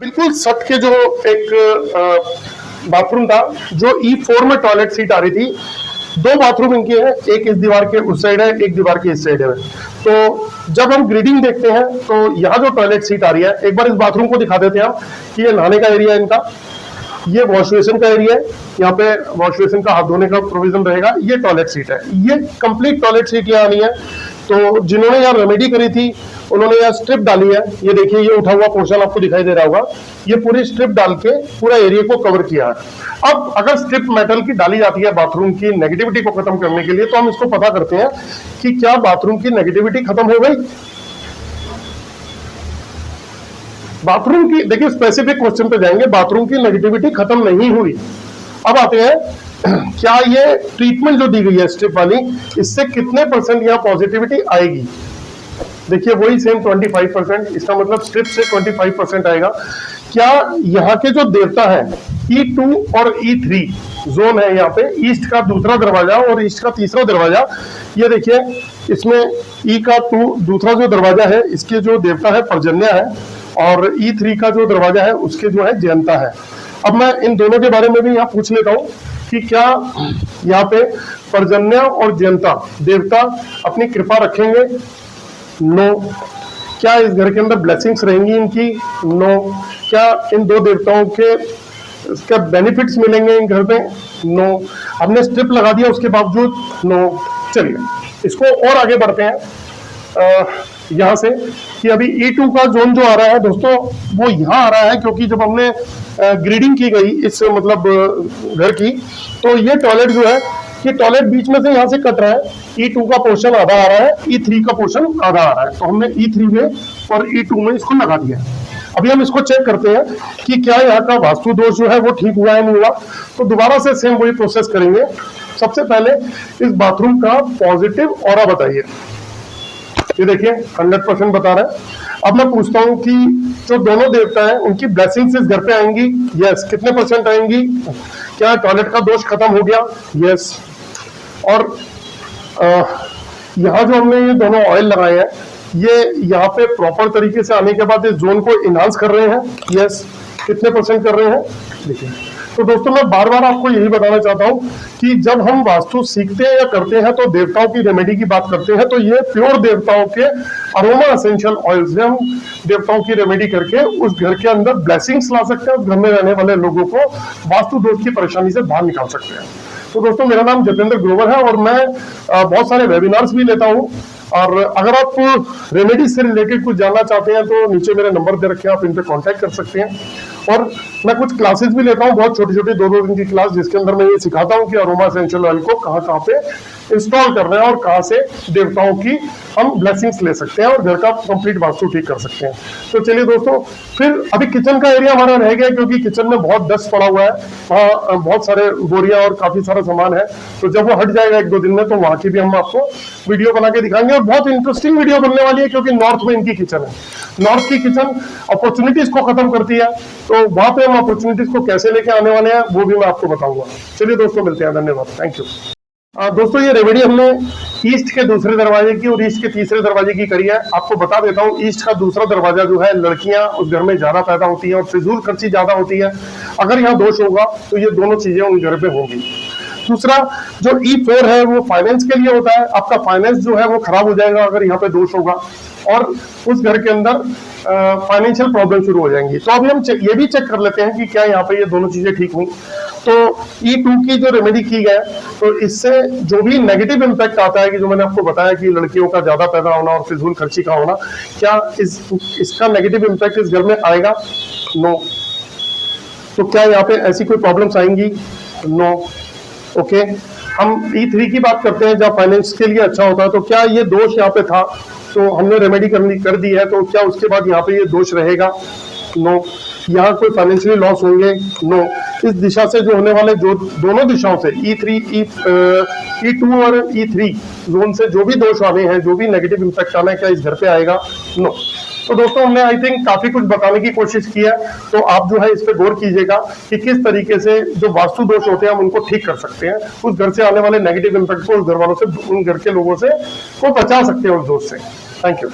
बिल्कुल सट के जो एक बाथरूम था, जो E4 में टॉयलेट सीट आ रही थी। दो बाथरूम इनके हैं, एक इस दीवार के उस साइड है, एक दीवार के इस साइड है। तो जब हम ग्रिडिंग देखते हैं तो यहाँ जो टॉयलेट सीट आ रही है, एक बार इस बाथरूम को दिखा देते हैं हम कि ये नहाने का एरिया है इनका, ये वॉश बेसिन का एरिया है, यहाँ पे वॉश बेसिन का हाथ धोने का प्रोविजन रहेगा, ये टॉयलेट सीट है, ये कंप्लीट टॉयलेट सीट यहाँ आनी है। तो जिन्होंने यहाँ रेमेडी करी थी उन्होंने यहाँ स्ट्रिप डाली है, ये देखिए ये उठा हुआ पोर्शन आपको दिखाई दे रहा होगा, ये पूरी स्ट्रिप डाल के पूरा एरिया को कवर किया है। अब अगर स्ट्रिप मेटल की डाली जाती है बाथरूम की नेगेटिविटी को खत्म करने के लिए, तो हम इसको पता करते हैं कि क्या बाथरूम की नेगेटिविटी खत्म हो गई। बाथरूम की देखिए स्पेसिफिक क्वेश्चन पे जाएंगे, बाथरूम की नेगेटिविटी खत्म नहीं हुई। अब आते हैं क्या ये ट्रीटमेंट जो दी गई है स्ट्रिप वाली, इससे कितने परसेंट यहाँ पॉजिटिविटी आएगी। देखिए वही सेम 25%, इसका मतलब स्ट्रिप से 25% आएगा। क्या यहाँ के जो देवता है E2 और E3 जोन है, यहाँ पे ईस्ट का दूसरा दरवाजा और ईस्ट का तीसरा दरवाजा, ये देखिए इसमें E का दूसरा जो दरवाजा है इसके जो देवता है पर्जन्य है, और E3 का जो दरवाजा है उसके जो है जयंता है। अब मैं इन दोनों के बारे में भी यहाँ पूछ लेता हूँ कि क्या यहाँ पे पर्जन्य और जयंता देवता अपनी कृपा रखेंगे। नो। क्या इस घर के अंदर ब्लेसिंग्स रहेंगी इनकी। नो। क्या इन दो देवताओं के इसका बेनिफिट्स मिलेंगे इन घर पे। नो। हमने स्ट्रिप लगा दिया उसके बावजूद नो। चलिए इसको और आगे बढ़ते हैं यहाँ से कि अभी E2 का जोन जो आ रहा है दोस्तों वो यहाँ आ रहा है, क्योंकि जब हमने ग्रिडिंग की गई इस मतलब घर की, तो ये टॉयलेट जो है ये टॉयलेट बीच में से यहाँ से कट रहा है, E2 का पोर्शन आधा आ रहा है, E3 का पोर्शन आधा आ रहा है, तो हमने E3 में और E2 में इसको लगा दिया। अभी हम इसको चेक करते हैं कि क्या यहाँ का वास्तु दोष जो है वो ठीक हुआ है नहीं हुआ। तो दोबारा से सेम वही प्रोसेस करेंगे। सबसे पहले इस बाथरूम का पॉजिटिव ऑरा बताइए। ये देखिए 100% बता रहा है। अब मैं पूछता हूँ कि जो दोनों देवता हैं उनकी ब्लेसिंग्स इस घर पे आएंगी। यस। कितने % आएंगी। क्या टॉयलेट का दोष खत्म हो गया। यस। और यहाँ जो हमने ये दोनों ऑयल लगाए हैं ये यहाँ पे प्रॉपर तरीके से आने के बाद इस जोन को इनहांस कर रहे हैं। यस। कितने % कर रहे हैं देखिए। तो दोस्तों मैं बार बार आपको यही बताना चाहता हूँ कि जब हम वास्तु सीखते हैं या करते हैं तो देवताओं की रेमेडी की बात करते हैं, तो ये प्योर देवताओं के अरोमा एसेंशियल ऑयल से हम देवताओं की रेमेडी करके उस घर के अंदर ब्लेसिंग्स ला सकते हैं, उस घर में रहने वाले लोगों को वास्तु दोष की परेशानी से बाहर निकाल सकते हैं। तो दोस्तों मेरा नाम जतेंद्र ग्रोवर है और मैं बहुत सारे वेबिनार्स भी लेता हूँ, और अगर आप रेमेडी से रिलेटेड कुछ जानना चाहते हैं तो नीचे मेरे नंबर दे रखे हैं, आप इन पे कांटेक्ट कर सकते हैं। और मैं कुछ क्लासेस भी लेता हूँ, बहुत छोटी छोटी 2-2 दिन की क्लास, जिसके अंदर मैं ये सिखाता हूँ कि अरोमा एसेंशियल ऑयल को कहाँ कहाँ पे इंस्टॉल कर रहे हैं और कहाँ से देवताओं की हम ब्लेसिंग्स ले सकते हैं और घर का कंप्लीट वास्तु ठीक कर सकते हैं। तो चलिए दोस्तों, फिर अभी किचन का एरिया हमारा रह गया, क्योंकि किचन में बहुत डस्ट पड़ा हुआ है, वहाँ बहुत सारे बोरियां और काफी सारा सामान है। तो जब वो हट जाएगा 1-2 दिन में तो वहां की भी हम आपको वीडियो बना के दिखाएंगे, और बहुत इंटरेस्टिंग वीडियो बनने वाली है, क्योंकि नॉर्थ में इनकी किचन है। नॉर्थ की किचन अपॉर्चुनिटीज को खत्म करती है, तो वहां पे हम अपॉर्चुनिटीज को कैसे लेके आने वाले हैं वो भी मैं आपको बताऊंगा। चलिए दोस्तों मिलते हैं, धन्यवाद, थैंक यू। दोस्तों ये रेमेडी हमने ईस्ट के दूसरे दरवाजे की और ईस्ट के तीसरे दरवाजे की करी है। आपको बता देता हूँ, ईस्ट का दूसरा दरवाजा जो है, लड़कियां उस घर में ज्यादा पैदा होती हैं और फिजूल खर्ची ज्यादा होती है। अगर यहाँ दोष होगा तो ये दोनों चीजें उन घर पे होंगी। दूसरा जो E4 है वो फाइनेंस के लिए होता है, आपका फाइनेंस जो है वो खराब हो जाएगा अगर यहाँ पे दोष होगा, और उस घर के अंदर फाइनेंशियल प्रॉब्लम शुरू हो जाएंगी। तो अभी हम ये भी चेक कर लेते हैं कि क्या यहाँ पे ये दोनों चीजें ठीक हुई। तो E2 की जो रेमेडी की गई, तो इससे जो भी नेगेटिव इम्पैक्ट आता है कि जो मैंने आपको बताया कि लड़कियों का ज्यादा पैदा होना और फिजूल खर्ची का होना, क्या इसका नेगेटिव इम्पैक्ट इस घर में आएगा। नो। तो क्या यहाँ पे ऐसी कोई प्रॉब्लम्स आएंगी। नो। ओके। हम E3 की बात करते हैं जहाँ फाइनेंस के लिए अच्छा होता है, तो क्या ये दोष यहाँ पे था, तो हमने रेमेडी कर दी है, तो क्या उसके बाद यहाँ पे ये दोष रहेगा। नो। यहाँ कोई फाइनेंशियली लॉस होंगे। नो। इस दिशा से जो होने वाले जो दोनों दिशाओं से E2 और E3 जोन से जो भी दोष आने हैं, जो भी नेगेटिव इम्पैक्ट आना है, क्या इस घर पे आएगा। नो। तो दोस्तों हमने आई थिंक काफी कुछ बताने की कोशिश की है, तो आप जो है इस पे गौर कीजिएगा कि किस तरीके से जो वास्तु दोष होते हैं हम उनको ठीक कर सकते हैं, उस घर से आने वाले नेगेटिव इम्पैक्ट को उस घर वालों से, उन घर के लोगों से को बचा सकते हैं उस दोष से। Thank you.